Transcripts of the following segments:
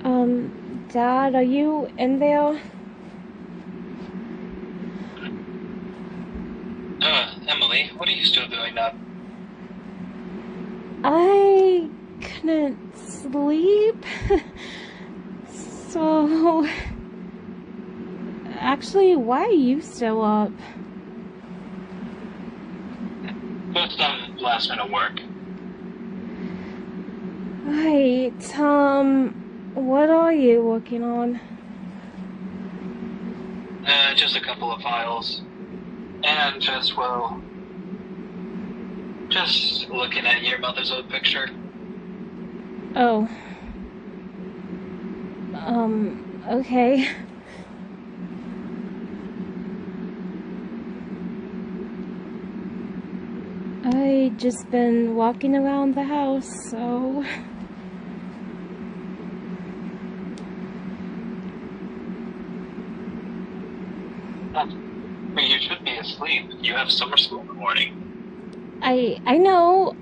Dad, are you in there? Emily, what are you still doing up? I couldn't sleep. So, actually, why are you still up? Just some last minute work. Right, what are you working on? Just a couple of files. And just looking at your mother's old picture. Oh. Okay. I just been walking around the house, so... But you should be asleep. You have summer school in the morning. I know.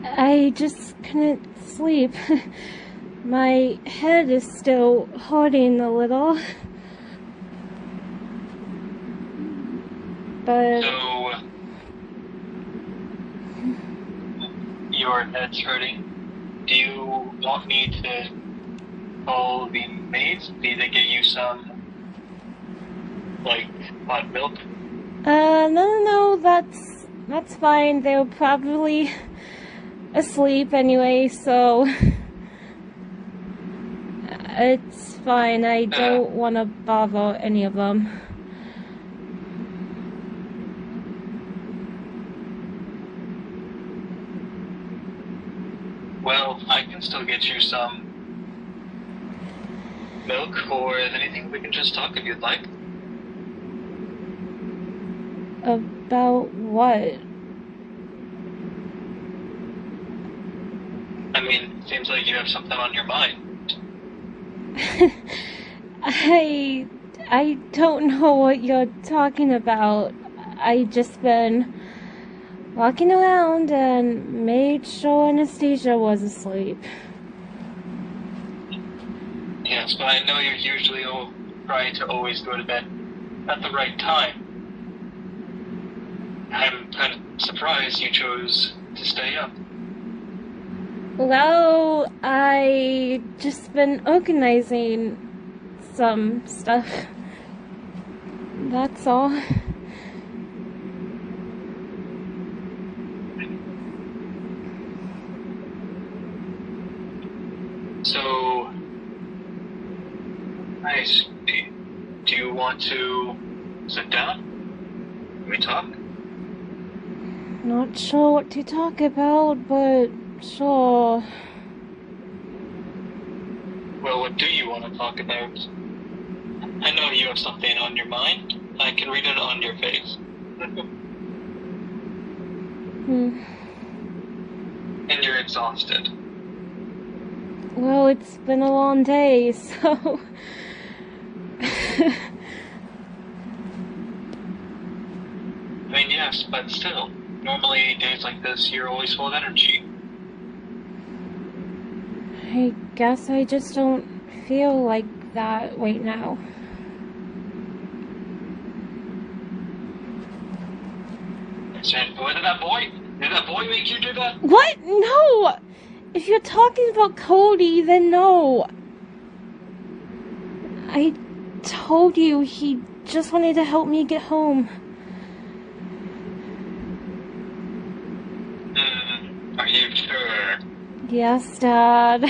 I just couldn't sleep. My head is still hurting a little. But... So, your head's hurting. Do you want me to call the maids? Need to get you some, like, hot milk? No, that's fine. They're probably asleep anyway, so it's fine. I don't want to bother any of them. Well, I can still get you some milk, or if anything, we can just talk if you'd like. About what? I mean, seems like you have something on your mind. I don't know what you're talking about. I just been walking around and made sure Anastasia was asleep. Yes, but I know you're usually trying to always go to bed at the right time. I'm kind of surprised you chose to stay up. Well, I just been organizing some stuff. That's all. So, nice. Do you want to sit down? Can we talk? Not sure what to talk about, but sure. Well, what do you want to talk about? I know you have something on your mind. I can read it on your face. And you're exhausted. Well, it's been a long day, so... I mean, yes, but still. Normally, days like this, you're always full of energy. I guess I just don't feel like that right now. Did that boy? Did that boy make you do that? What? No! If you're talking about Cody, then no. I told you he just wanted to help me get home. Are you sure? Yes, Dad.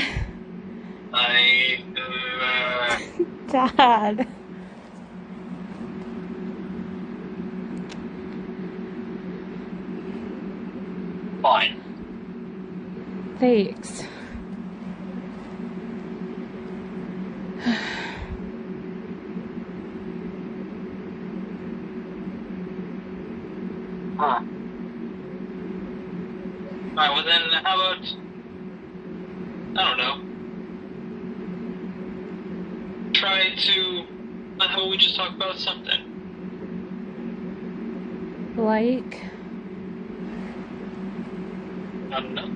Dad. Fine. Thanks. Huh. Alright, well then, how about... I don't know. Try to... How about we just talk about something? Like? I don't know.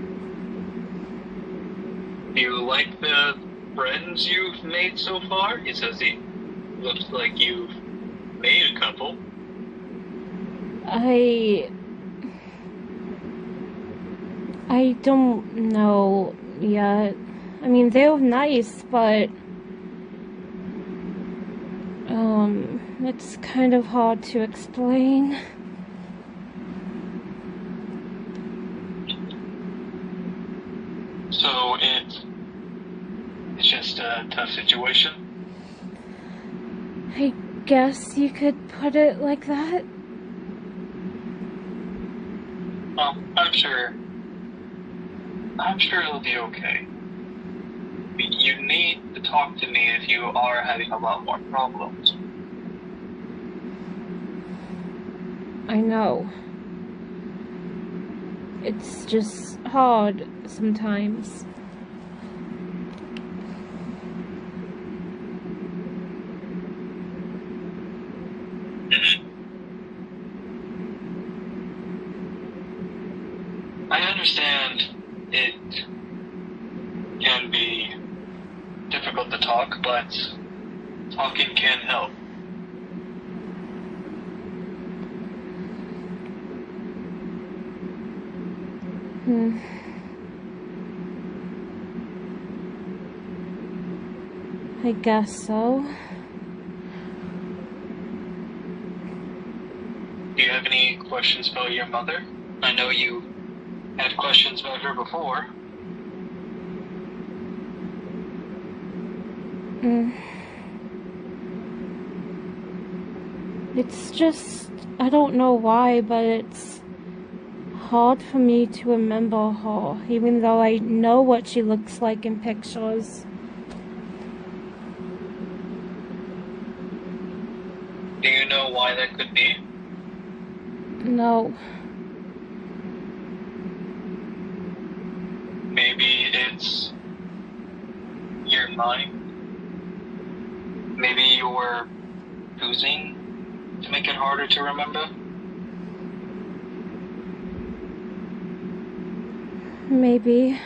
Do you like the friends you've made so far? He says he looks like you've made a couple. I don't know yet. I mean, they're nice, but it's kind of hard to explain. So it's just a tough situation? I guess you could put it like that. Well, I'm sure it'll be okay. You need to talk to me if you are having a lot more problems. I know. It's just hard sometimes. I understand it can be difficult to talk, but talking can help. I guess so. Do you have any questions about your mother? I know you had questions about her before. It's just, I don't know why, but it's hard for me to remember her, even though I know what she looks like in pictures. Do you know why that could be? No. Maybe it's your mind. Maybe you're choosing to make it harder to remember. Maybe.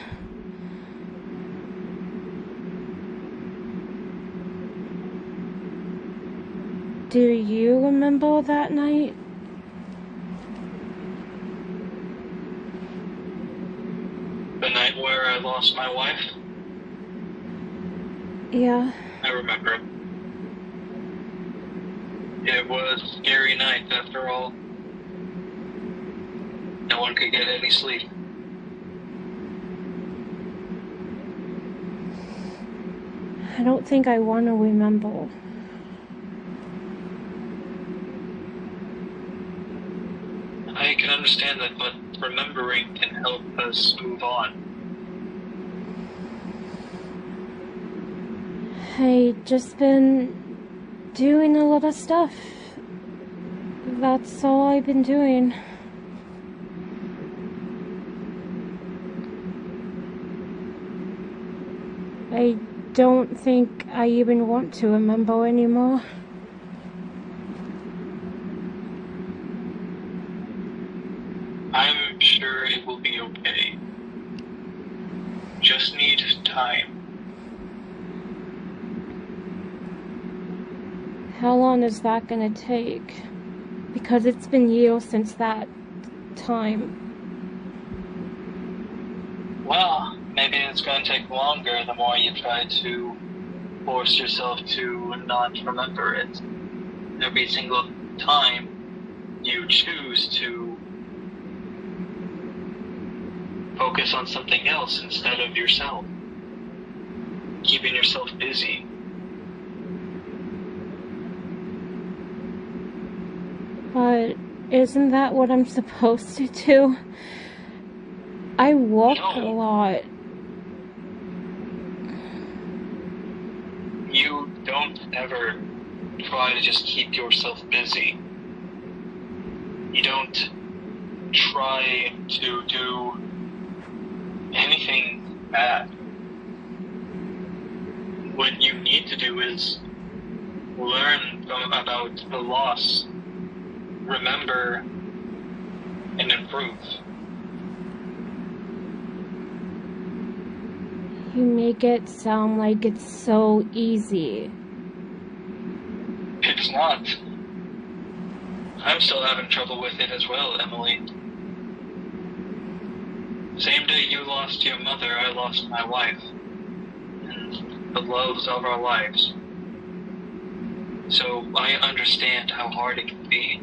Do you remember that night? The night where I lost my wife? Yeah. I remember it. It was a scary night after all. No one could get any sleep. I don't think I want to remember. I can understand that, but remembering can help us move on. I just been doing a lot of stuff. That's all I've been doing. I don't think I even want to remember anymore. I'm sure it will be okay. Just need time. How long is that gonna take? Because it's been years since that time. Well, maybe it's going to take longer the more you try to force yourself to not remember it. Every single time you choose to focus on something else instead of yourself, keeping yourself busy. But isn't that what I'm supposed to do? I walk a lot. You don't ever try to just keep yourself busy. You don't try to do anything bad. What you need to do is learn about the loss, remember, and improve. You make it sound like it's so easy. It's not. I'm still having trouble with it as well, Emily. Same day you lost your mother, I lost my wife. And the loves of our lives. So I understand how hard it can be.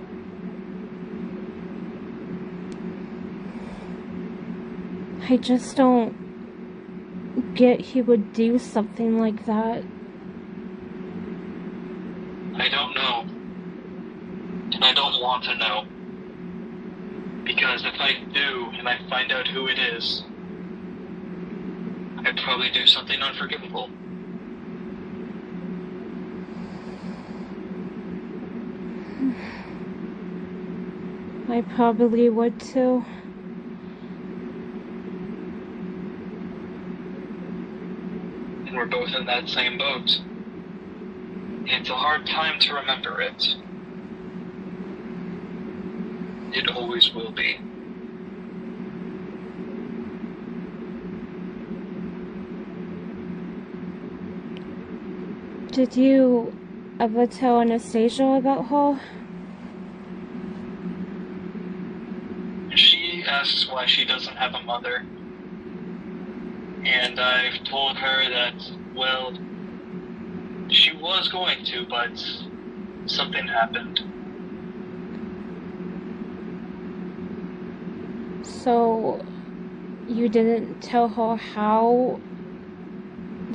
I just don't get he would do something like that. I don't know. And I don't want to know. Because if I do, and I find out who it is, I'd probably do something unforgivable. I probably would too. And we're both in that same boat. It's a hard time to remember it. It always will be. Did you ever tell Anastasia about her? She asks why she doesn't have a mother. And I've told her that, well, she was going to, but something happened. So, you didn't tell her how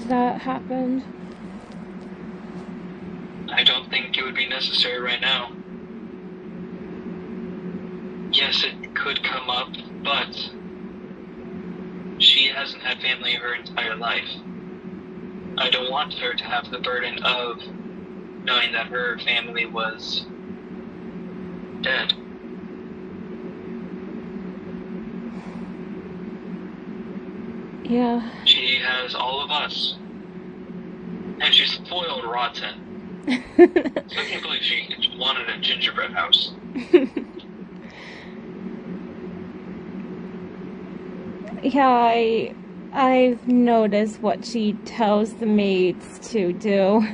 that happened? I don't think it would be necessary right now. Yes, it could come up, but she hasn't had family her entire life. I don't want her to have the burden of knowing that her family was dead. Yeah. She has all of us. And she's spoiled rotten. So I can't believe she wanted a gingerbread house. Yeah, I've noticed what she tells the maids to do.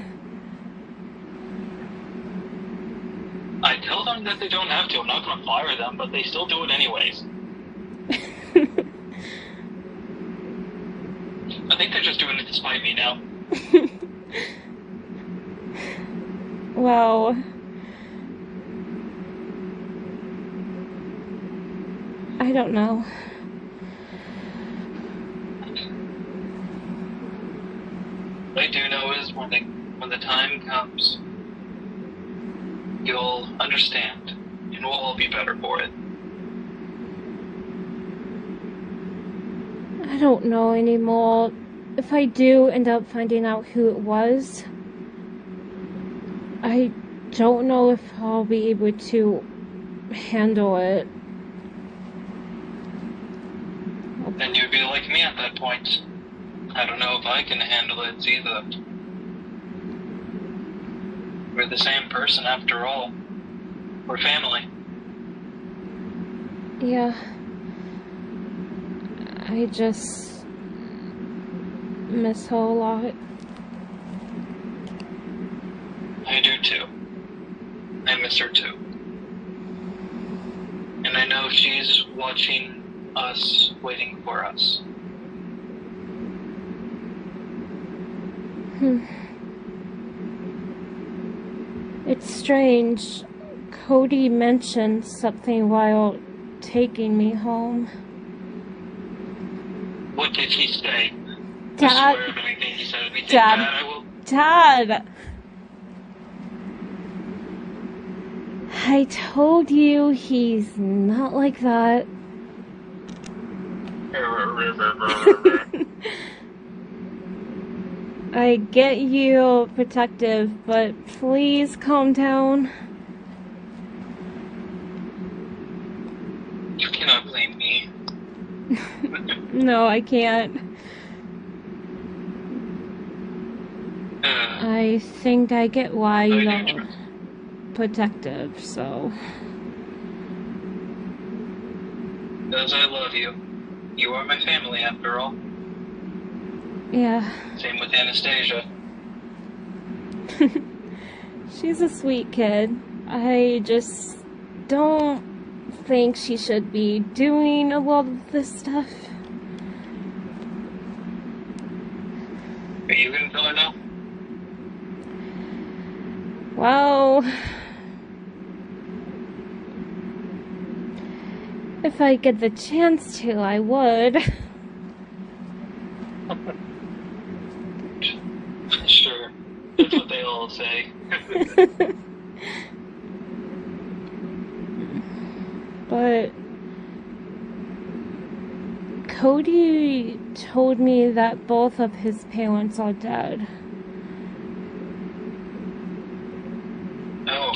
I tell them that they don't have to. I'm not going to fire them, but they still do it anyways. I think they're just doing it to spite me now. Well, I don't know. What I do know is when the time comes, you'll understand, and we'll all be better for it. I don't know anymore. If I do end up finding out who it was, I don't know if I'll be able to handle it. Then you'd be like me at that point. I don't know if I can handle it either. We're the same person after all. We're family. Yeah. I just miss her a lot. I do too. I miss her too. And I know she's watching us, waiting for us. It's strange. Cody mentioned something while taking me home. What did he say? Dad. I swear if anything he said anything Dad. bad, I will. Dad! I told you he's not like that. I get you protective, but please calm down. You cannot blame me. No, I can't. I think I get why you're protective, so. Because I love you. You are my family after all. Yeah. Same with Anastasia. She's a sweet kid. I just don't think she should be doing a lot of this stuff. Are you gonna tell her now? Well, if I get the chance to, I would. Sure. That's what they all say. But Cody told me that both of his parents are dead. Oh.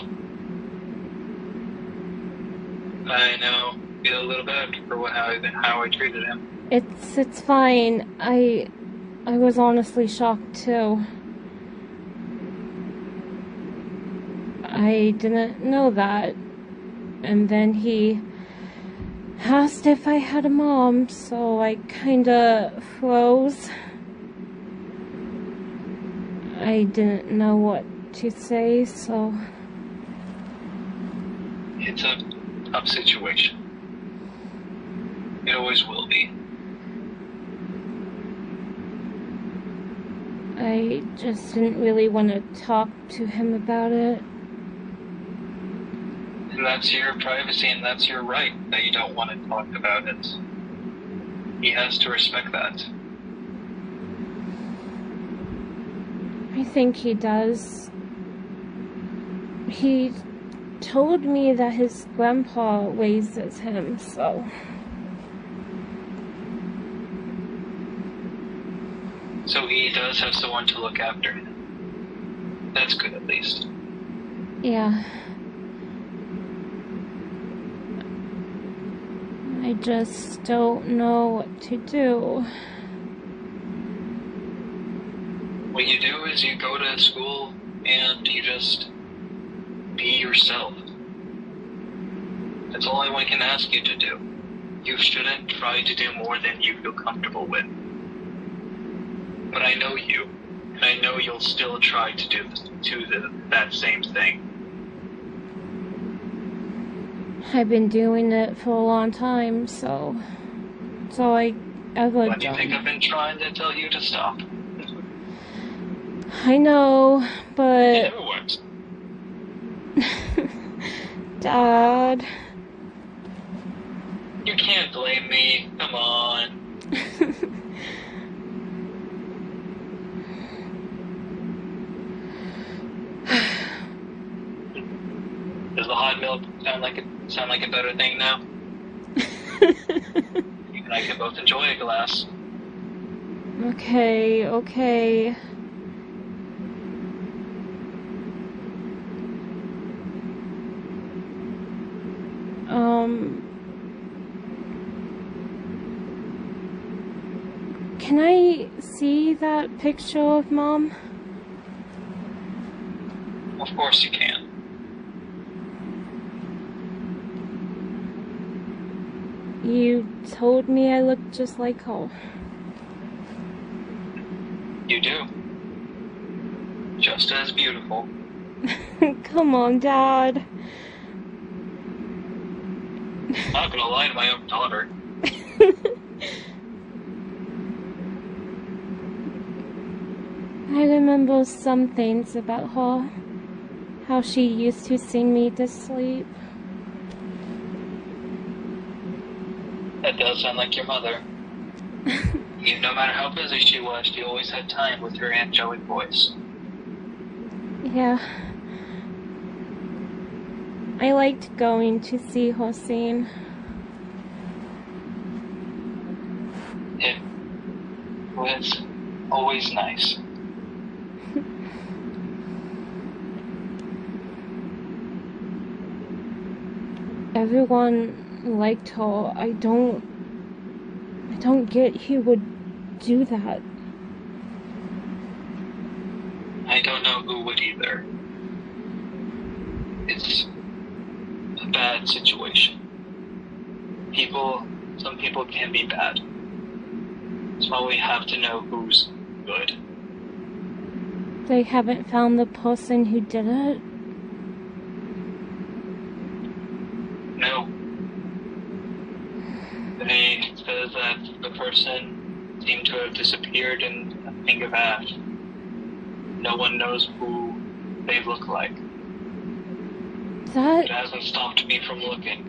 I know. Feel a little bad for how I treated him. It's fine. I was honestly shocked too. I didn't know that. And then he asked if I had a mom, so I kinda froze. I didn't know what to say, so... It's a tough situation. It always will be. I just didn't really want to talk to him about it. And that's your privacy and that's your right that you don't want to talk about it. He has to respect that. I think he does. He told me that his grandpa raises him, so... So he does have someone to look after him. That's good, at least. Yeah. I just don't know what to do. What you do is you go to school and you just be yourself. That's all anyone can ask you to do. You shouldn't try to do more than you feel comfortable with. But I know you, and I know you'll still try to do that same thing. I've been doing it for a long time, so I would. Why do you think I've been trying to tell you to stop? I know, but... It never works. Dad... You can't blame me. Come on. Does the hot milk sound like a better thing now? You and I can both enjoy a glass. Okay. Can I see that picture of Mom? Of course you can. You told me I looked just like her. You do. Just as beautiful. Come on, Dad. I'm not gonna lie to my own daughter. I remember some things about her. How she used to sing me to sleep. That does sound like your mother. Even no matter how busy she was, she always had time with her angelic voice. Yeah. I liked going to see her sing. It was always nice. Everyone liked her. I don't get who would do that. I don't know who would either. It's a bad situation. Some people can be bad. That's why we have to know who's good. They haven't found the person who did it? No. They says that the person seemed to have disappeared in a ping of ash. No one knows who they look like. That... It hasn't stopped me from looking.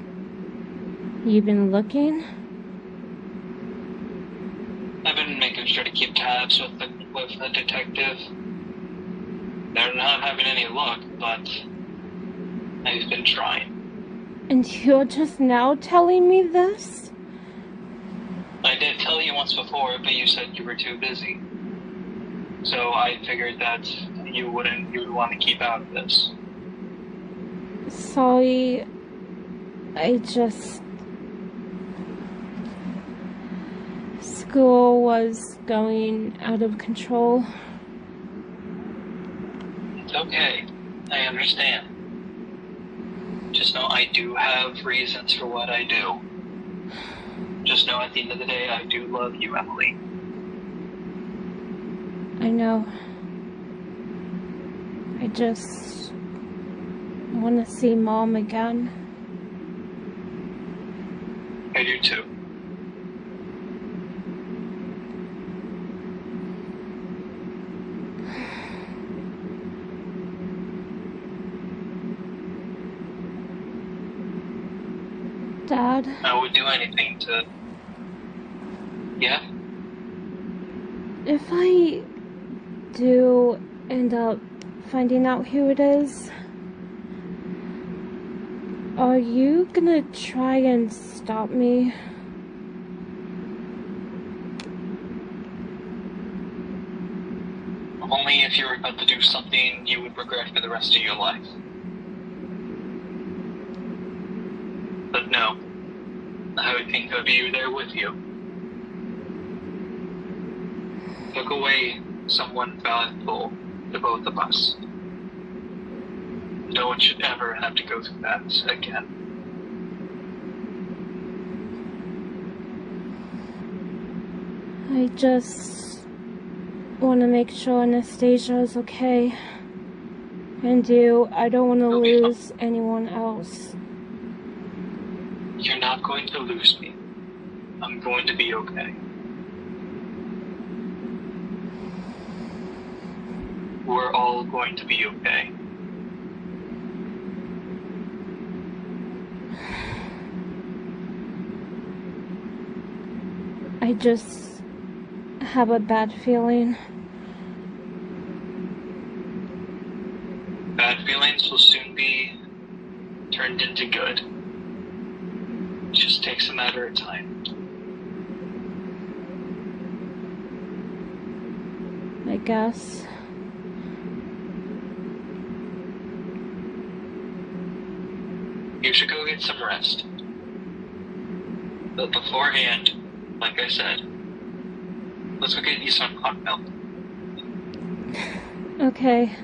You've been looking? I've been making sure to keep tabs with the detective. They're not having any luck, but I've been trying. And you're just now telling me this? I did tell you once before, but you said you were too busy. So I figured that you would want to keep out of this. Sorry. I just... School was going out of control. It's okay. I understand. Just know I do have reasons for what I do. Just know at the end of the day, I do love you, Emily. I know. I just want to see Mom again. I do too. Dad? I would do anything to... Yeah? If I do end up finding out who it is, are you gonna try and stop me? Only if you're about to do something you would regret for the rest of your life. But no, I would think I'd be there with you. Took away someone valuable to both of us. No one should ever have to go through that again. I just want to make sure Anastasia is okay. And I don't want to lose anyone else. You're not going to lose me. I'm going to be okay. We're all going to be okay. I just have a bad feeling. Bad feelings will soon be turned into good. It just takes a matter of time. I guess. You should go get some rest. But beforehand, like I said, let's go get you some hot milk. Okay.